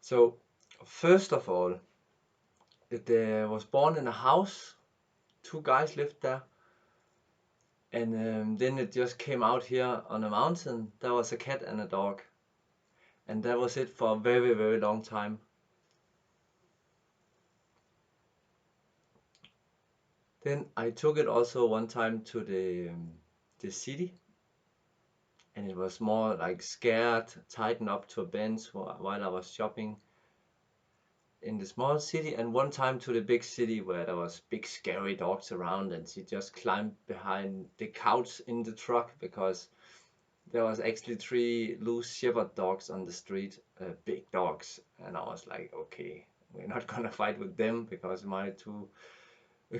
So first of all, it was born in a house. Two guys lived there, and then it just came out here on a mountain. There was a cat and a dog, and that was it for a very, very long time. Then I took it also one time to the city, and it was more like scared, tied up to a bench while I was shopping in the small city, and one time to the big city where there was big scary dogs around, and she just climbed behind the couch in the truck because there was actually three loose shepherd dogs on the street, big dogs, and I was like, okay, we're not gonna fight with them because my two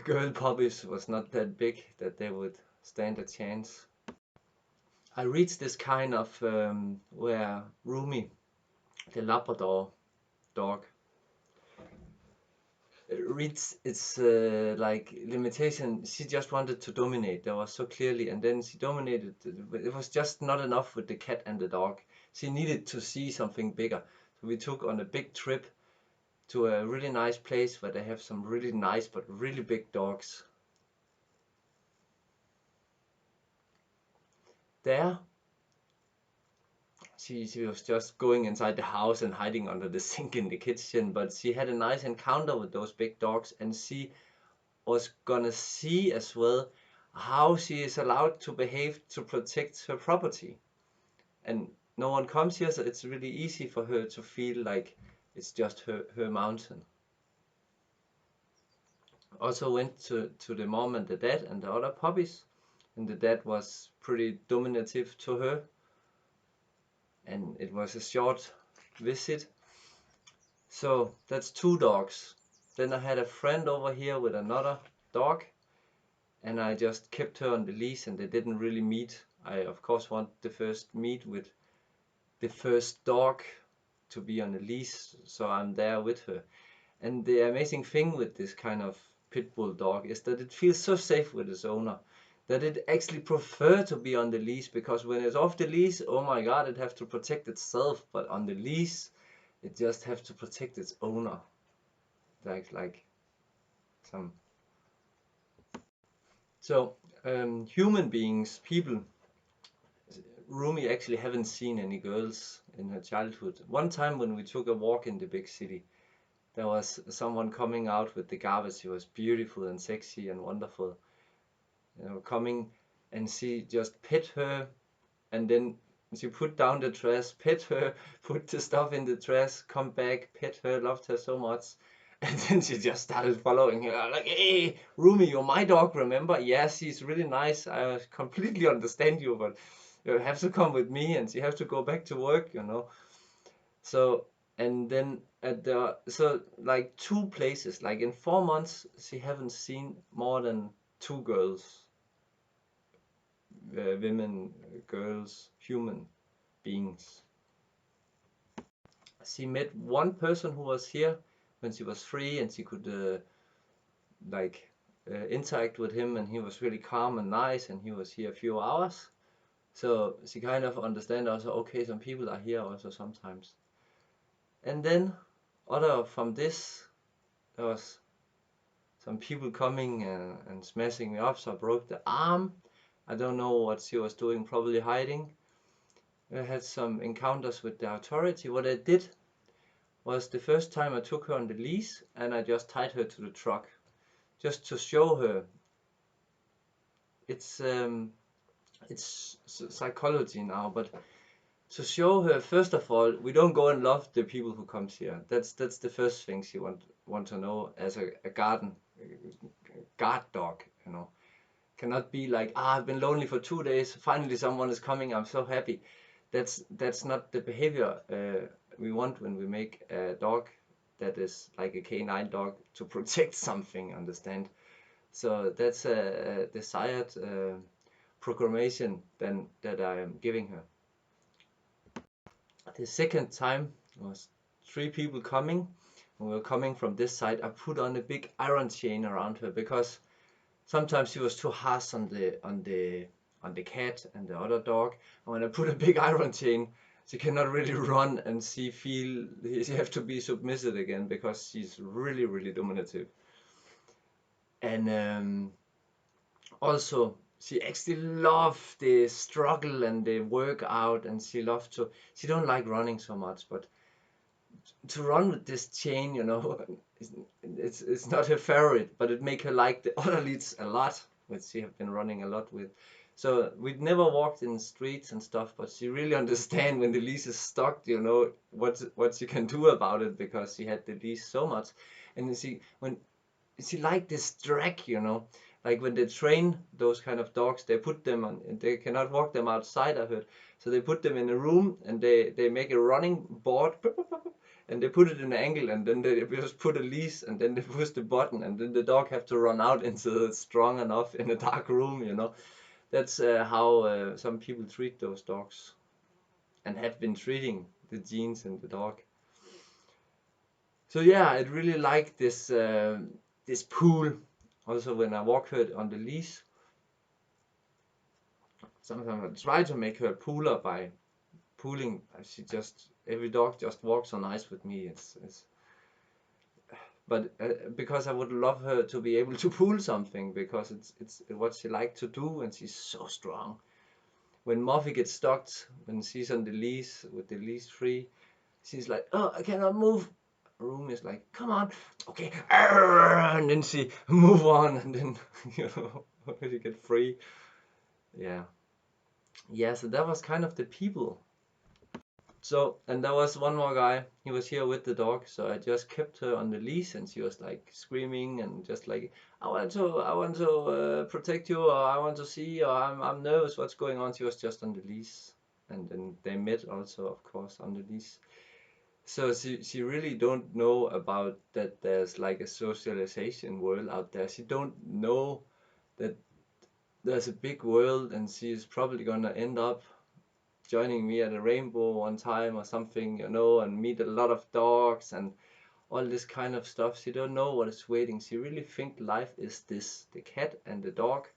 girl puppies was not that big that they would stand a chance. I reached this kind of where Roomi, the Labrador dog, reads its like limitation. She just wanted to dominate. That was so clearly, and then she dominated. It was just not enough with the cat and the dog. She needed to see something bigger. So we took on a big trip to a really nice place where they have some really nice but really big dogs. There, she was just going inside the house and hiding under the sink in the kitchen, but she had a nice encounter with those big dogs, and she was gonna see as well how she is allowed to behave to protect her property. And no one comes here, so it's really easy for her to feel like it's just her mountain. Also went to the mom and the dad and the other puppies, and the dad was pretty dominative to her, and it was a short visit. So that's two dogs. Then I had a friend over here with another dog, and I just kept her on the leash, and they didn't really meet. I of course want the first meet with the first dog to be on the leash, so I'm there with her. And the amazing thing with this kind of pit bull dog is that it feels so safe with its owner that it actually prefer to be on the leash, because when it's off the leash, oh my god, it have to protect itself, but on the leash it just have to protect its owner, like some. So human beings, people, Rumi actually haven't seen any girls in her childhood. One time when we took a walk in the big city, there was someone coming out with the garbage. She was beautiful and sexy and wonderful, coming, and she just pet her, and then she put down the trash, pet her, put the stuff in the trash, come back, pet her, loved her so much. And then she just started following her, like, hey, Rumi, you're my dog, remember? Yes, she's really nice. I completely understand you, but you have to come with me, and she has to go back to work. So, and then so like two places, like in 4 months, she haven't seen more than two girls, women, girls, human beings. She met one person who was here when she was free, and she could like interact with him, and he was really calm and nice, and he was here a few hours. So she kind of understand also, okay, some people are here also sometimes. And then other from this, there was some people coming and smashing me up, so I broke the arm. I don't know what she was doing, probably hiding. I had some encounters with the authority. What I did was, the first time I took her on the leash and I just tied her to the truck, just to show her. It's psychology now, but to show her, first of all, we don't go and love the people who comes here. That's the first thing she want to know as a guard dog. Cannot be like, I've been lonely for 2 days, finally someone is coming, I'm so happy. That's not the behavior we want when we make a dog that is like a canine dog to protect something, understand? So that's a desired programmation then that I am giving her. The second time was three people coming. When we were coming from this side, I put on a big iron chain around her, because sometimes she was too harsh on the cat and the other dog. And when I put a big iron chain, she cannot really run, and she have to be submissive again because she's really, really dominative. And also she actually loves the struggle and the workout, and she don't like running so much, but to run with this chain, it's not her favorite, but it make her like the other leads a lot, which she have been running a lot with. So we'd never walked in the streets and stuff, but she really understand when the leash is stuck, what she can do about it, because she had the leash so much. And she like this drag, like when they train those kind of dogs, they put them on, they cannot walk them outside of it, so they put them in a room, and they make a running board, and they put it in an angle, and then they just put a leash, and then they push the button, and then the dog have to run out until it's strong enough in a dark room. That's how some people treat those dogs, and have been treating the genes in the dog. So yeah, I really like this pull. Also, when I walk her on the leash, sometimes I try to make her puller by pulling. Every dog just walks on ice with me. But because I would love her to be able to pull something, because it's what she like to do, and she's so strong. When Muffy gets stuck, when she's on the leash with the leash free, she's like, "Oh, I cannot move." Roomi is like, "Come on, okay," and then she move on, and then she get free. Yeah, yeah. So that was kind of the people. So, and there was one more guy, he was here with the dog, so I just kept her on the leash, and she was like screaming and just like, I want to protect you, or I want to see, or I'm nervous, what's going on? She was just on the leash. And then they met also, of course, on the leash. So she really don't know about that there's like a socialization world out there. She don't know that there's a big world, and she is probably gonna end up joining me at a rainbow one time or something, and meet a lot of dogs and all this kind of stuff. She don't know what is waiting. She really think life is this, the cat and the dog.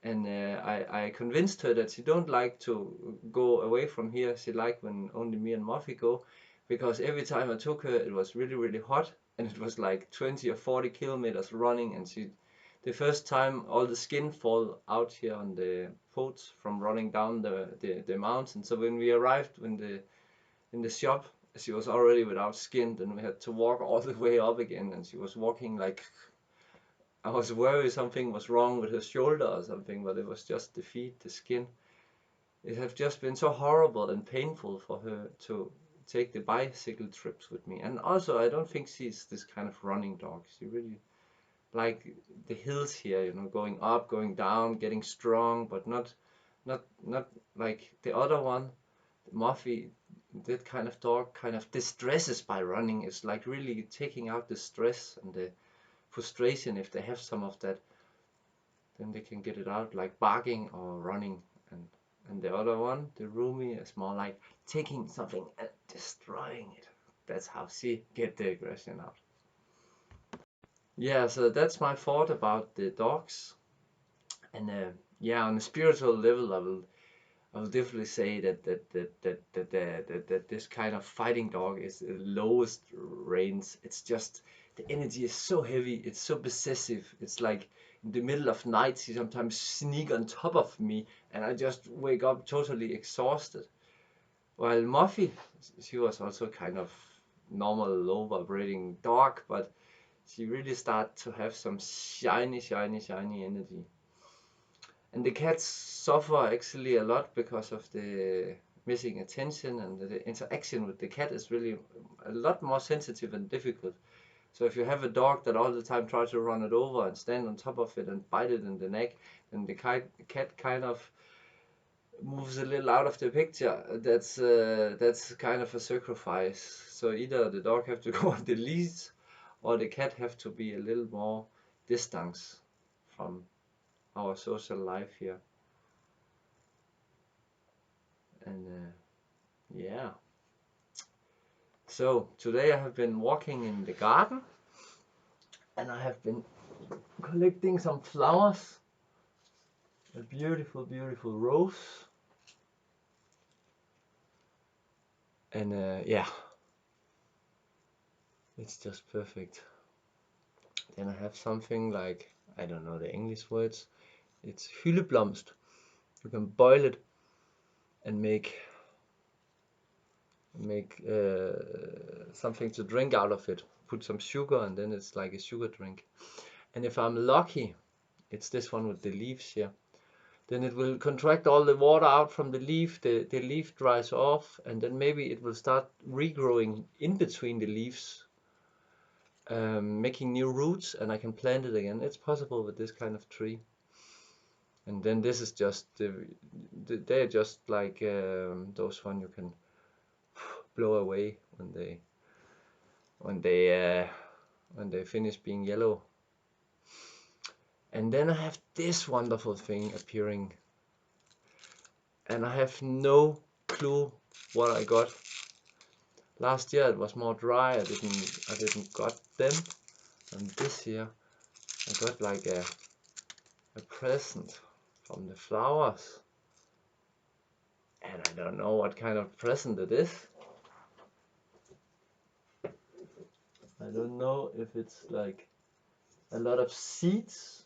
And I convinced her that she don't like to go away from here. She like when only me and Muffy go, because every time I took her, it was really, really hot, and it was like 20 or 40 kilometers running, and the first time all the skin fall out here on the foot from running down the mountain. So when we arrived in the shop, she was already without skin. Then we had to walk all the way up again, and she was walking like, I was worried something was wrong with her shoulder or something, but it was just the feet, the skin. It has just been so horrible and painful for her to take the bicycle trips with me. And also, I don't think she's this kind of running dog. She really like the hills here, going up, going down, getting strong, but not like the other one, Muffy. That kind of dog kind of distresses by running. It's like really taking out the stress and the frustration. If they have some of that, then they can get it out like barking or running. And the other one, the Roomi, is more like taking something and destroying it. That's how she get the aggression out. Yeah, so that's my thought about the dogs. And yeah, on a spiritual level, I will definitely say that this kind of fighting dog is the lowest range. It's just the energy is so heavy. It's so possessive. It's like in the middle of night, she sometimes sneak on top of me, and I just wake up totally exhausted. While Muffy, she was also kind of normal, low vibrating dog, but she really started to have some shiny, shiny, shiny energy. And the cats suffer actually a lot because of the missing attention, and the interaction with the cat is really a lot more sensitive and difficult. So if you have a dog that all the time tries to run it over and stand on top of it and bite it in the neck, then the cat kind of moves a little out of the picture. That's kind of a sacrifice. So either the dog have to go on the leash, or the cat have to be a little more distance from our social life here. And yeah. So today I have been walking in the garden, and I have been collecting some flowers. A beautiful, beautiful rose. And yeah, it's just perfect. Then I have something like, I don't know the English words. It's hyldeblomst. You can boil it and make something to drink out of it. Put some sugar and then it's like a sugar drink. And if I'm lucky, it's this one with the leaves here. Then it will contract all the water out from the leaf. The leaf dries off, and then maybe it will start regrowing in between the leaves, making new roots, and I can plant it again. It's possible with this kind of tree. And then this is just they're just like those one you can blow away when they finish being yellow. And then I have this wonderful thing appearing, and I have no clue what I got. Last year it was more dry. I didn't got them, and this year I got like a present from the flowers, and I don't know what kind of present it is. I don't know if it's like a lot of seeds.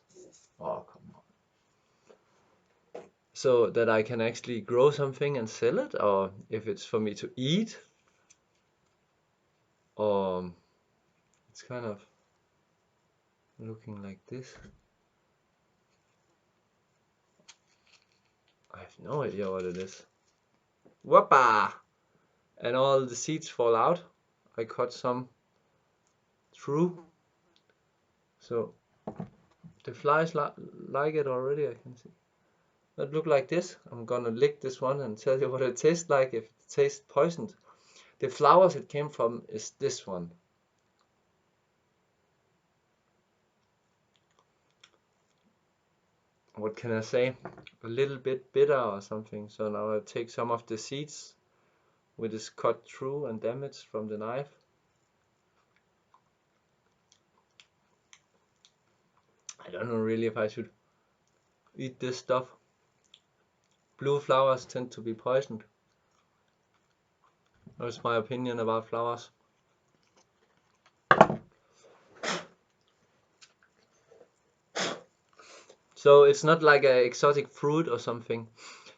Oh, come on. So that I can actually grow something and sell it, or if it's for me to eat, or it's kind of looking like this. I have no idea what it is. Whoppa! And all the seeds fall out. I cut some through. So the flies like it already, I can see. It look like this. I'm gonna lick this one and tell you what it tastes like, if it tastes poisoned. The flowers it came from is this one. What can I say? A little bit bitter or something. So now I take some of the seeds which is cut through and damaged from the knife. I don't know really if I should eat this stuff. Blue flowers tend to be poisoned. That's my opinion about flowers. So it's not like an exotic fruit or something.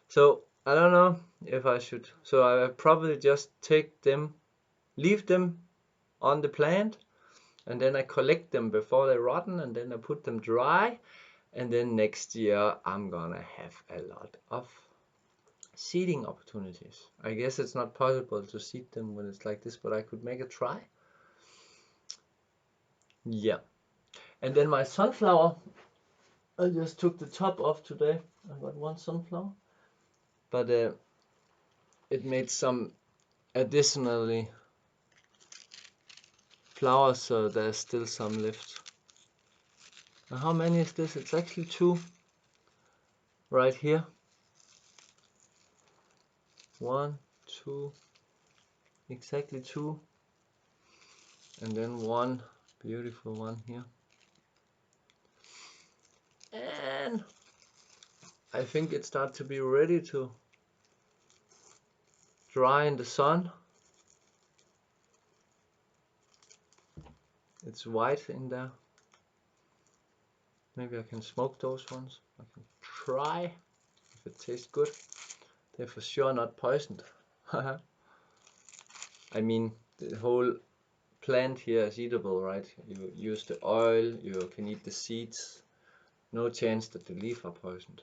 So I don't know if I should. So I will probably just take them, leave them on the plant, and then I collect them before they rotten, and then I put them dry, and then next year I'm gonna have a lot of seeding opportunities. I guess it's not possible to seed them when it's like this, but I could make a try. Yeah. And then my sunflower, I just took the top off today. I got one sunflower, but it made some additionally flowers, so there's still some left. And how many is this? It's actually two right here. 1, 2, exactly 2, and then one beautiful one here. And I think it starts to be ready to dry in the sun. It's white in there. Maybe I can smoke those ones. I can try if it tastes good. They're for sure not poisoned. I mean, the whole plant here is eatable, right? You use the oil, you can eat the seeds. No chance that the leaves are poisoned.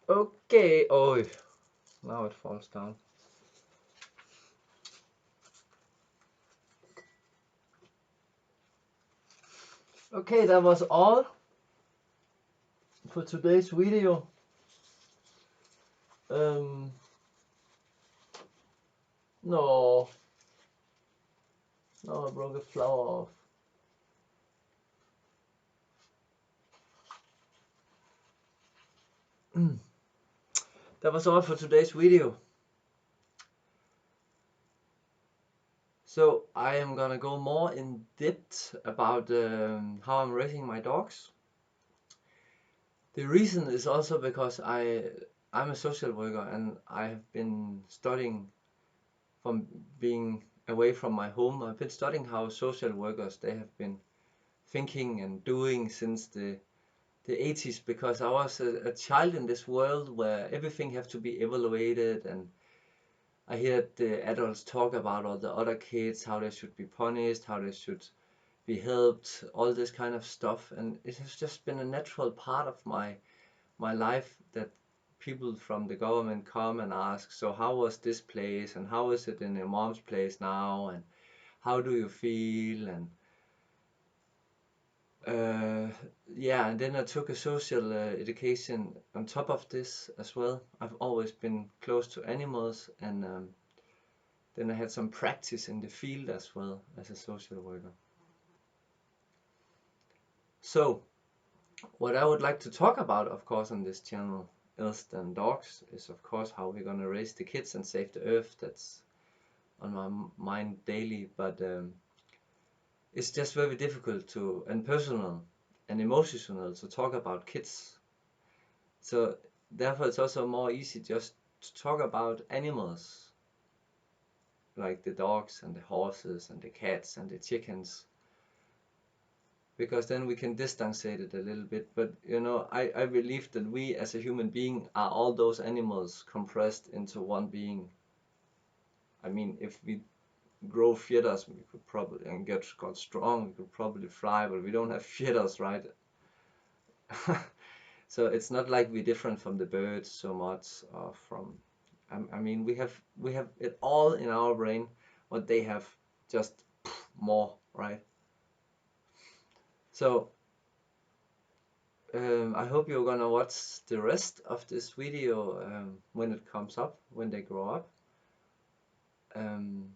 Okay, oh, now it falls down. Okay, that was all for today's video. No, I broke a flower off. That was all for today's video. So I am gonna go more in depth about how I'm raising my dogs. The reason is also because I'm a social worker and I have been studying from being away from my home. I've been studying how social workers they have been thinking and doing since the 80s, because I was a child in this world where everything have to be evaluated, and I hear the adults talk about all the other kids, how they should be punished, how they should be helped, all this kind of stuff. And it has just been a natural part of my life that people from the government come and ask, so how was this place and how is it in your mom's place now, and how do you feel, and uh, yeah, and then I took a social education on top of this as well. I've always been close to animals, and then I had some practice in the field as well as a social worker. So what I would like to talk about, of course, on this channel, else than dogs, is of course how we're gonna raise the kids and save the earth. That's on my mind daily, but it's just very difficult to, and personal and emotional, to talk about kids. So therefore it's also more easy just to talk about animals, like the dogs and the horses and the cats and the chickens, because then we can distanciate it a little bit. But you know, I believe that we as a human being are all those animals compressed into one being. I mean, if we grow feathers, we could probably, and got strong, we could probably fly, but we don't have feathers, right? So it's not like we're different from the birds so much, or from, I mean, we have it all in our brain, what they have, just more, right? So I hope you're gonna watch the rest of this video when it comes up, when they grow up. Um,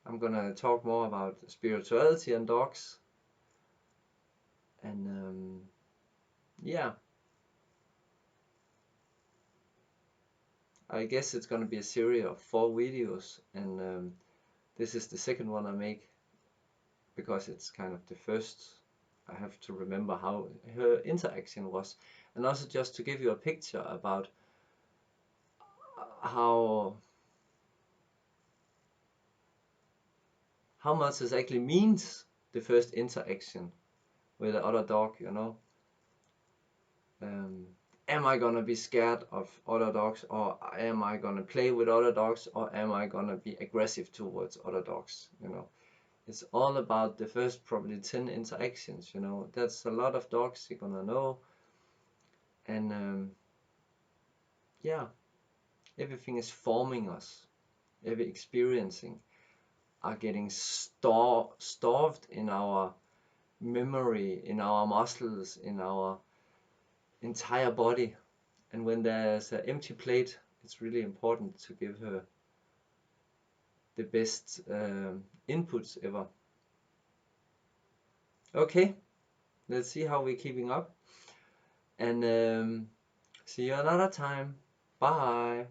I'm gonna talk more about spirituality and dogs, and yeah, I guess it's gonna be a series of 4 videos, and this is the second one I make, because it's kind of the first. I have to remember how her interaction was, and also just to give you a picture about how much it actually means, the first interaction with the other dog, you know. Um, am I gonna be scared of other dogs, or am I gonna play with other dogs, or am I gonna be aggressive towards other dogs, you know. It's all about the first probably 10 interactions, you know. That's a lot of dogs you're gonna know, and yeah, everything is forming us. Every experiencing are getting starved in our memory, in our muscles, in our entire body. And when there's an empty plate, it's really important to give her the best inputs ever. Okay, let's see how we're keeping up, and see you another time. Bye.